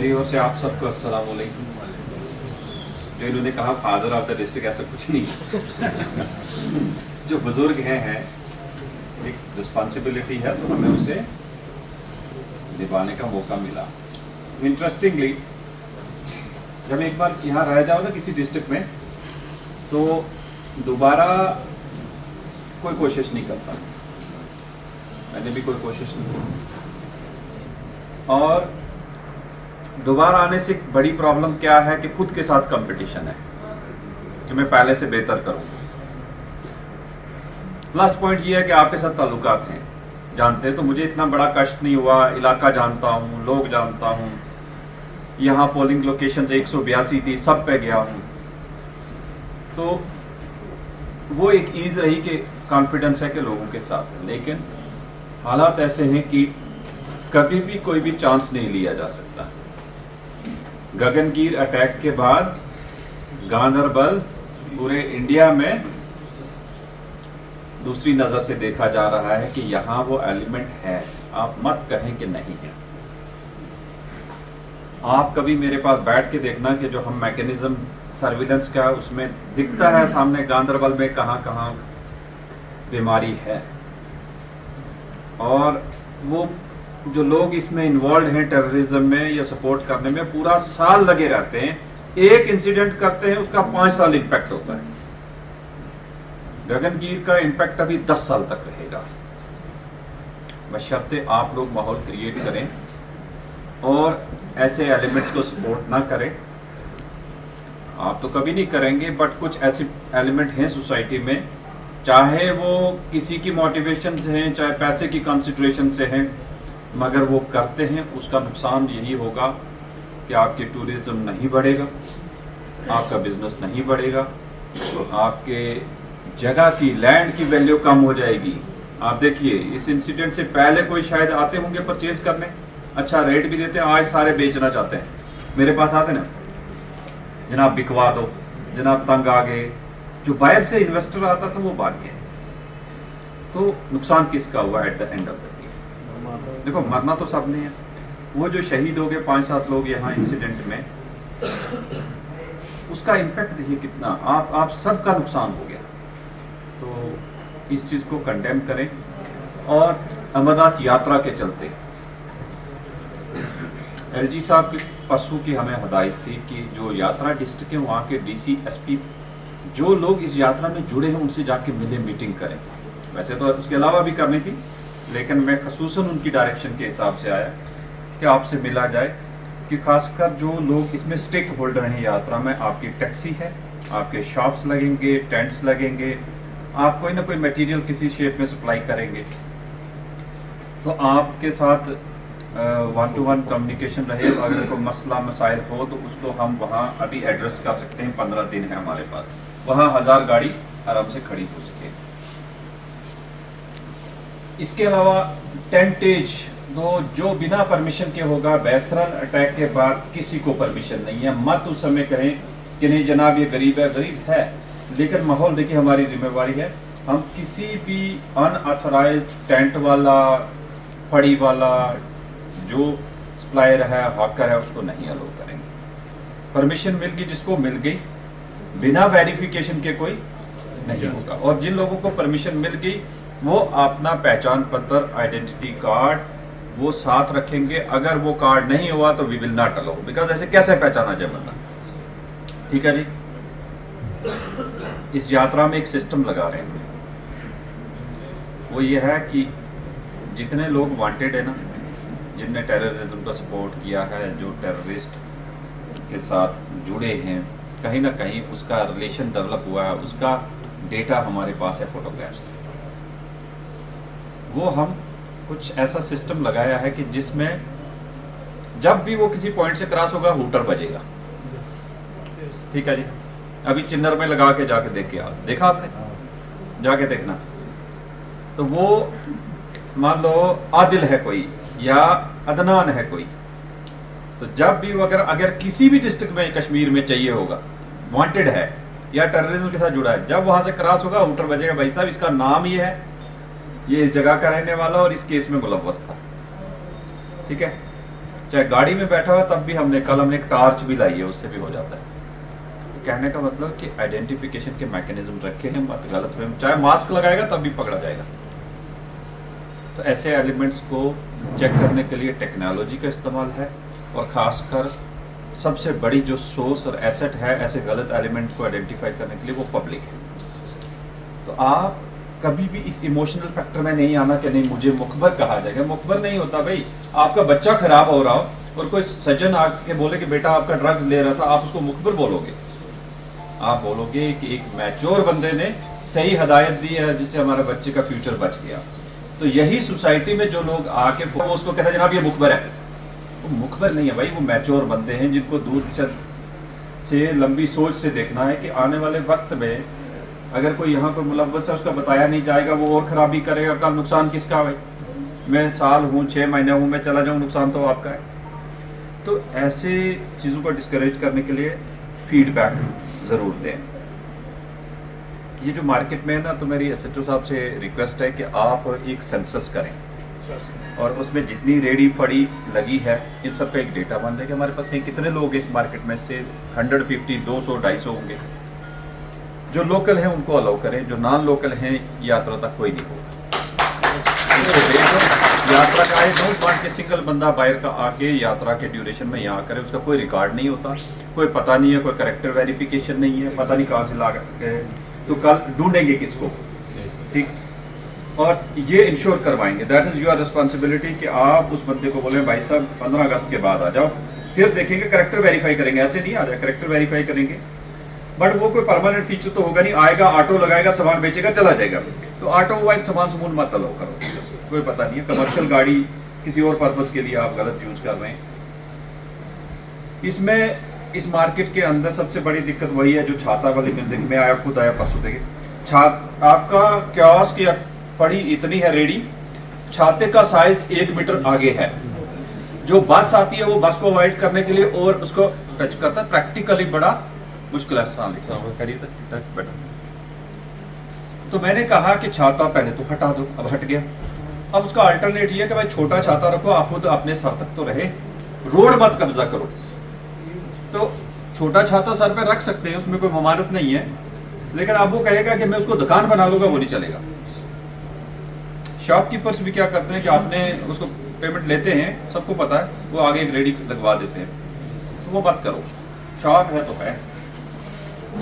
मेरी ओर से आप सबको अस्सलाम वालेकुम। जो इन्होंने कहा फादर ऑफ द डिस्ट्रिक्ट, ऐसा कुछ नहीं। जो बुजुर्ग हैं एक रिस्पॉन्सिबिलिटी है तो हमें उसे निभाने का मौका मिला। इंटरेस्टिंगली जब एक बार यहाँ रह जाओ ना किसी डिस्ट्रिक्ट में, तो दोबारा कोई कोशिश नहीं करता। मैंने भी कोई कोशिश नहीं की। और दोबारा आने से एक बड़ी प्रॉब्लम क्या है कि खुद के साथ कंपटीशन है कि मैं पहले से बेहतर करूं। प्लस पॉइंट ये है कि आपके साथ ताल्लुकात हैं, जानते हैं, तो मुझे इतना बड़ा कष्ट नहीं हुआ। इलाका जानता हूं, लोग जानता हूं, यहाँ पोलिंग लोकेशन 182 थी, सब पे गया हूं। तो वो एक ईज रही कि कॉन्फिडेंस है कि लोगों के साथ है। लेकिन हालात ऐसे हैं कि कभी भी कोई भी चांस नहीं लिया जा सकता। गगनगीर अटैक के बाद गांदरबल पूरे इंडिया में दूसरी नज़र से देखा जा रहा है कि यहाँ वो एलिमेंट है, आप मत कहें कि नहीं है। आप कभी मेरे पास बैठ के देखना कि जो हम मैकेनिज्म सर्विलेंस का उसमें दिखता है सामने गांदरबल में कहाँ कहाँ बीमारी है। और वो जो लोग इसमें इन्वॉल्व हैं टेररिज्म में या सपोर्ट करने में, पूरा साल लगे रहते हैं। एक इंसिडेंट करते हैं, उसका 5 साल इम्पैक्ट होता है। गगनगीर का इम्पैक्ट अभी 10 साल तक रहेगा। बशर्ते आप लोग माहौल क्रिएट करें और ऐसे एलिमेंट्स को सपोर्ट ना करें। आप तो कभी नहीं करेंगे, बट कुछ ऐसे एलिमेंट हैं सोसाइटी में, चाहे वो किसी की मोटिवेशन से हैं, चाहे पैसे की कंसिडरेशन से हैं, मगर वो करते हैं। उसका नुकसान यही होगा कि आपके टूरिज्म नहीं बढ़ेगा, आपका बिजनेस नहीं बढ़ेगा, आपके जगह की, लैंड की वैल्यू कम हो जाएगी। आप देखिए, इस इंसिडेंट से पहले कोई शायद आते होंगे परचेज करने, अच्छा रेट भी देते हैं, आज सारे बेचना चाहते हैं। मेरे पास आते ना, जनाब बिकवा दो, जनाब तंग आ गए। जो बाहर से इन्वेस्टर आता था वो भाग गया। तो नुकसान किसका हुआ at the end of the day? देखो, मरना तो सब ने है। वो जो शहीद हो गए 5-7 लोग यहाँ इंसिडेंट में, उसका इम्पैक्ट देखिए कितना, आप सबका नुकसान हो गया। तो इस चीज़ को कंडेम करें। और अमरनाथ यात्रा के चलते एलजी साहब की परसों की हमें हदायत थी कि जो यात्रा डिस्ट्रिक्ट है वहाँ के डीसी एसपी, जो लोग इस यात्रा में जुड़े हैं उनसे जाके मिले, मीटिंग करें। वैसे तो उसके अलावा भी करनी थी, लेकिन मैं खसूसन उनकी डायरेक्शन के हिसाब से आया कि आपसे मिला जाए कि खासकर जो लोग इसमें स्टेक होल्डर हैं यात्रा में। आपकी टैक्सी है, आपके शॉप्स लगेंगे, टेंट्स लगेंगे, आप कोई ना कोई मटेरियल किसी शेप में सप्लाई करेंगे, तो आपके साथ 1-to-1 कम्युनिकेशन रहे। अगर कोई मसला मसाइल हो तो उसको हम वहाँ अभी एड्रेस कर सकते हैं। 15 दिन है हमारे पास, वहाँ 1000 गाड़ी आराम से खड़ी हो सके। इसके अलावा टेंटेज जो बिना परमिशन के होगा। बैसरन अटैक के बाद किसी को परमिशन नहीं है। मत उस समय कहें कि नहीं जनाब ये गरीब है। गरीब है, लेकिन माहौल देखिए, हमारी जिम्मेवारी है। हम किसी भी अनऑथराइज्ड टेंट वाला, फड़ी वाला, जो सप्लायर है, हॉकर है, उसको नहीं अलाउ करेंगे। परमिशन मिल गई जिसको मिल गई, बिना वेरिफिकेशन के कोई नहीं होगा। और जिन लोगों को परमिशन मिल गई वो अपना पहचान पत्र, आइडेंटिटी कार्ड वो साथ रखेंगे। अगर वो कार्ड नहीं हुआ तो we will not allow, because ऐसे कैसे पहचाना जाए बंदा। ठीक है जी। इस यात्रा में एक सिस्टम लगा रहे हैं, वो ये है कि जितने लोग वांटेड है ना, जिनने टेररिज्म का सपोर्ट किया है, जो टेररिस्ट के साथ जुड़े हैं, कहीं ना कहीं उसका रिलेशन डेवलप हुआ है, उसका डेटा हमारे पास है, फोटोग्राफ्स। वो हम कुछ ऐसा सिस्टम लगाया है कि जिसमें जब भी वो किसी पॉइंट से क्रॉस होगा हूटर बजेगा। ठीक है जी। अभी चिन्नर में लगा के जाके देख के आओ, देखा आपने? जाके देखना। तो वो मान लो आदिल है कोई या अदनान है कोई, तो जब भी वो अगर किसी भी डिस्ट्रिक्ट में कश्मीर में चाहिए होगा, वांटेड है या टेररिज्म के साथ जुड़ा है, जब वहां से क्रॉस होगा हूटर बजेगा, भाई साहब इसका नाम ये है, ये इस जगह का रहने वाला और इस केस में मुलव्वस था। ठीक है। चाहे गाड़ी में बैठा हो तब भी कल हमने एक टार्च भी लाई है, उससे भी हो जाता है। कहने का मतलब कि आइडेंटिफिकेशन के मैकेनिज्म रखे हैं, मत गलत में, चाहे मास्क लगाएगा तब भी पकड़ा जाएगा। तो ऐसे एलिमेंट्स को चेक करने के लिए टेक्नोलॉजी का इस्तेमाल है, और ख़ासकर सबसे बड़ी जो सोर्स और एसेट है ऐसे गलत एलिमेंट को आइडेंटिफाई करने के लिए वो पब्लिक है। तो आप कभी भी इस इमोशनल फैक्टर में नहीं आना कि नहीं मुझे मुखबर कहा जाएगा। मुखबर नहीं होता भाई। आपका बच्चा खराब हो रहा हो और कोई सज्जन आके बोले कि बेटा आपका ड्रग्स ले रहा था, आप उसको मुखबर बोलोगे? आप बोलोगे कि एक मैच्योर बंदे ने सही हदायत दी है जिससे हमारे बच्चे का फ्यूचर बच गया। तो यही सोसाइटी में जो लोग आके वो उसको कहते हैं जनाब ये मुखबर है, वो मुखबर नहीं है भाई, वो मैच्योर बंदे हैं जिनको दूर से लंबी सोच से देखना है कि आने वाले वक्त में अगर कोई यहाँ कोई मुलव्वस है उसका बताया नहीं जाएगा, वो और खराबी करेगा, कल नुकसान किसका है? मैं साल हूँ 6 महीने हूँ, मैं चला जाऊँ, नुकसान तो आपका है। तो ऐसे चीज़ों को डिस्करेज करने के लिए फीडबैक ज़रूर दें। ये जो मार्केट में है ना, तो मेरी एसएचओ साहब से रिक्वेस्ट है कि आप एक सेंसस करें और उसमें जितनी रेडी फड़ी लगी है इन सब का एक डेटा बन जाए कि हमारे पास हैं कितने लोग इस मार्केट में से 150, 200, 250 होंगे। जो लोकल हैं उनको अलाउ करें, जो नॉन लोकल हैं यात्रा तक कोई नहीं होगा। यात्रा का है डोंट वांट के सिंगल बंदा बाहर का आके यात्रा के ड्यूरेशन में यहाँ करे, उसका कोई रिकॉर्ड नहीं होता, कोई पता नहीं है, कोई करेक्टर वेरिफिकेशन नहीं है, पता नहीं कहाँ से ला के, तो कल ढूंढेंगे किसको? ठीक। और ये इंश्योर करवाएंगे, दैट इज़ योर रिस्पॉन्सिबिलिटी कि आप उस बंदे को बोलें भाई साहब 15 अगस्त के बाद आ जाओ, फिर देखेंगे करेक्टर वेरीफाई करेंगे। ऐसे नहीं आ जाए, करेक्टर वेरीफाई करेंगे, बट वो कोई परमानेंट फीचर तो होगा नहीं। आएगा ऑटो लगाएगा, सामान बेचेगा, चला जाएगा। तो ऑटो वाइज सामान मत अलाउ करो, कोई पता नहीं है, कमर्शियल गाड़ी किसी और पर्पज़ के लिए आप गलत यूज कर रहे हैं। इसमें इस मार्केट के अंदर सबसे बड़ी दिक्कत वही है जो छाता वाली बिल्डिंग में आया, खुद आया परसों देखे, आपका कियोस्क या फड़ी इतनी है रेडी, छाते का साइज 1 मीटर आगे है। जो बस आती है वो बस को अवॉइड करने के लिए और उसको टच करता है, प्रैक्टिकली बड़ा मुश्किल है। तो मैंने कहा कि छाता पहले तो हटा दो, अब हट गया। अब उसका अल्टरनेट ये है कि भाई छोटा छाता रखो, आप खुद अपने सर तक तो रहे, रोड मत कब्जा करो। तो छोटा छाता सर पे रख सकते हैं, उसमें कोई ममानत नहीं है, लेकिन अब वो कहेगा कि मैं उसको दुकान बना लूंगा, वो नहीं चलेगा। शॉपकीपर्स भी क्या करते हैं कि आपने उसको पेमेंट लेते हैं, सबको पता है, वो आगे एक रेडी लगवा देते हैं, तो वो मत करो। शॉप है तो है,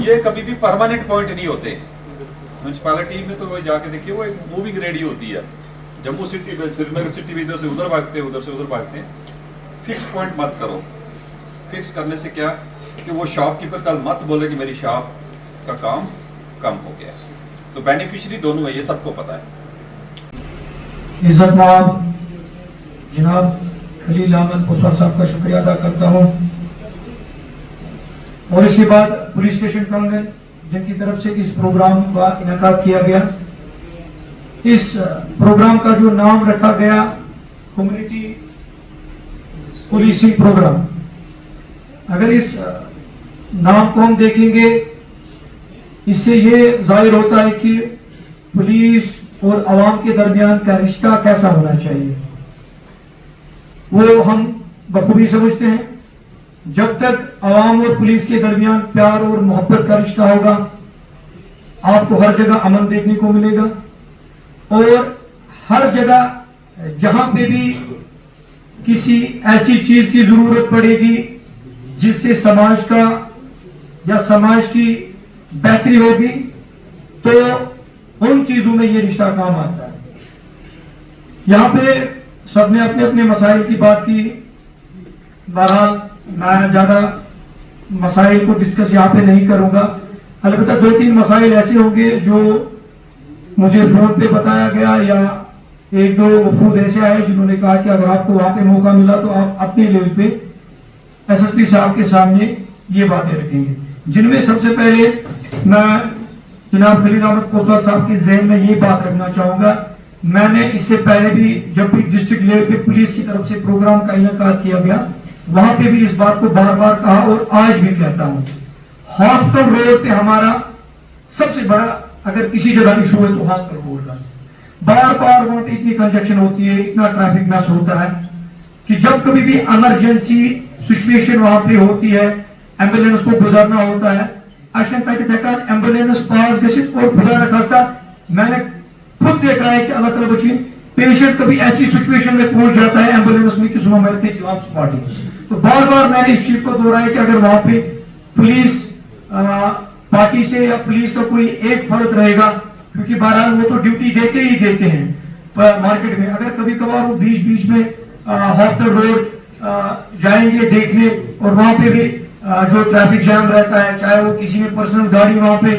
ये कभी भी परमानेंट पॉइंट नहीं होते। म्यूनसिपैलिटी में तो वो जाके देखिए, वो एक मूविंग रेडी होती है। जम्मू सिटी में, श्रीनगर सिटी में इधर से उधर भागते हैं, उधर से उधर भागते हैं। फिक्स पॉइंट मत करो। फिक्स करने से क्या कि वो शॉपकीपर कल मत बोले कि मेरी शॉप का काम कम हो गया। तो बेनिफिशियरी दोनों है, ये सबको पता है। इज्जतमाब जनाब खलील अहमद पुसवार साहब का शुक्रिया अदा करता हूँ, और इसके बाद पुलिस स्टेशन प्रांगण जिनकी तरफ से इस प्रोग्राम का इनेकाद किया गया। इस प्रोग्राम का जो नाम रखा गया कम्युनिटी पुलिसिंग प्रोग्राम, अगर इस नाम को हम देखेंगे इससे ये जाहिर होता है कि पुलिस और आवाम के दरमियान का रिश्ता कैसा होना चाहिए, वो हम बखूबी समझते हैं। जब तक आवाम और पुलिस के दरमियान प्यार और मोहब्बत का रिश्ता होगा, आपको हर जगह अमन देखने को मिलेगा, और हर जगह जहां पे भी किसी ऐसी चीज की जरूरत पड़ेगी जिससे समाज का या समाज की बेहतरी होगी, तो उन चीजों में ये रिश्ता काम आता है। यहाँ पे सबने अपने अपने मसाइल की बात की, बहरहाल मैं ज्यादा मसाइल को डिस्कस यहाँ पे नहीं करूंगा। अलबत्ता 2-3 मसाइल ऐसे होंगे जो मुझे फोन पे बताया गया, या 1-2 वफूद ऐसे आए जिन्होंने कहा कि अगर आपको वहां पे मौका मिला तो आप अपने लेवल पे एसएसपी साहब के सामने ये बातें रखेंगे। जिनमें सबसे पहले मैं जनाब खलील अहमद पुसवार साहब के ज़हन में ये बात रखना चाहूंगा, मैंने इससे पहले भी जब भी डिस्ट्रिक्ट लेवल पे पुलिस की तरफ से प्रोग्राम का इनेकाद किया गया, वहां पे भी इस बात को बार बार कहा और आज भी कहता हूं, हॉस्पिटल रोड पे हमारा सबसे बड़ा अगर किसी जगह इशू है तो हॉस्पिटल रोड का। बार बार वहां पे इतनी कंजक्शन होती है, इतना ट्रैफिक मैस होता है कि जब कभी भी इमरजेंसी सिचुएशन वहां पे होती है, एम्बुलेंस को गुजरना होता है, एम्बुलेंस पास गसित और खुदा न खास्ता मैंने खुद देखा है कि अल्लाह ताला बची पेशेंट कभी ऐसी सिचुएशन में पहुंच जाता है एम्बुलेंस में कि सुबह मरते के खिलाफ पार्टी। तो बार बार मैंने इस चीज को दोहराया कि अगर वहां पे पुलिस पार्टी से या पुलिस का कोई एक फर्द रहेगा, क्योंकि बहरहाल वो तो ड्यूटी देते ही देते हैं मार्केट में, अगर कभी कभार वो बीच बीच में हॉस्टल रोड जाएंगे देखने और वहां पे भी जो ट्रैफिक जाम रहता है, चाहे वो किसी ने पर्सनल गाड़ी वहां पे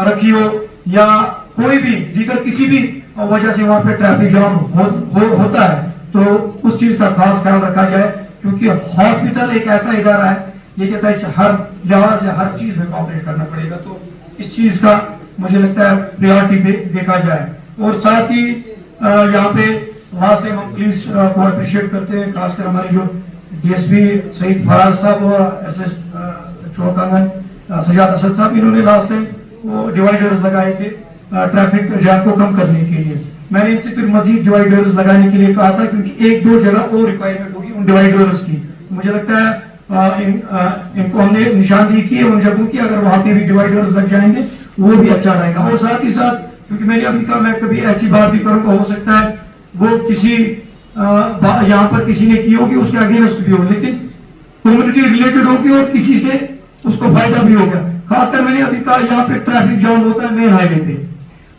रखी हो या कोई भी दीगर किसी भी वजह से वहां पे ट्रैफिक जाम होता है, तो उस चीज का खास ख्याल रखा जाए, क्योंकि हॉस्पिटल एक ऐसा इदारा है ये कहता है हर लिहाज से हर चीज में कॉपरेट करना पड़ेगा। तो इस चीज का मुझे लगता है प्रायोरिटी देखा जाए। और साथ ही यहाँ पे लास्ट टाइम हम पुलिस को अप्रिशिएट करते हैं, खासकर हमारे जो डीएसपी सईद फराज साहब और एसएस चौकांगन सजाद असद साहब, इन्होंने लास्ट टाइम वो डिवाइडर्स लगाए थे ट्रैफिक जैम को कम करने के लिए। मैंने इनसे फिर मजीद डिवाइडर्स लगाने के लिए कहा था, क्योंकि एक दो जगह और रिक्वायरमेंट होगी उन डिवाइडर्स की। मुझे लगता है इनको हमने निशानदेही की है उन जगहों की, अगर वहां पे भी डिवाइडर्स लग जाएंगे वो भी अच्छा रहेगा। और साथ ही साथ, क्योंकि मैंने अभी कहा मैं कभी ऐसी बात भी करूंगा, हो सकता है वो किसी यहाँ पर किसी ने की होगी उसके अगेंस्ट भी हो, लेकिन कम्युनिटी रिलेटेड होगी और किसी से उसको फायदा भी होगा। खासकर मैंने अभी कहा यहाँ पे ट्रैफिक जाम होता है मेन हाईवे पे,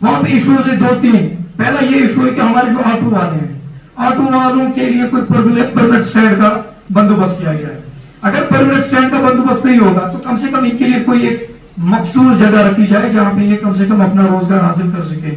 वहां पे इश्यूज है दो तीन। पहला ये इशू है कि हमारे जो ऑटो वाले हैं, ऑटो वालों के लिए कोई परमानेंट स्टैंड का बंदोबस्त किया जाए। अगर परमानेंट स्टैंड का बंदोबस्त नहीं होगा तो कम से कम इनके लिए कोई एक मखसूस जगह रखी जाए जहां पे ये कम से कम अपना रोजगार हासिल कर सके।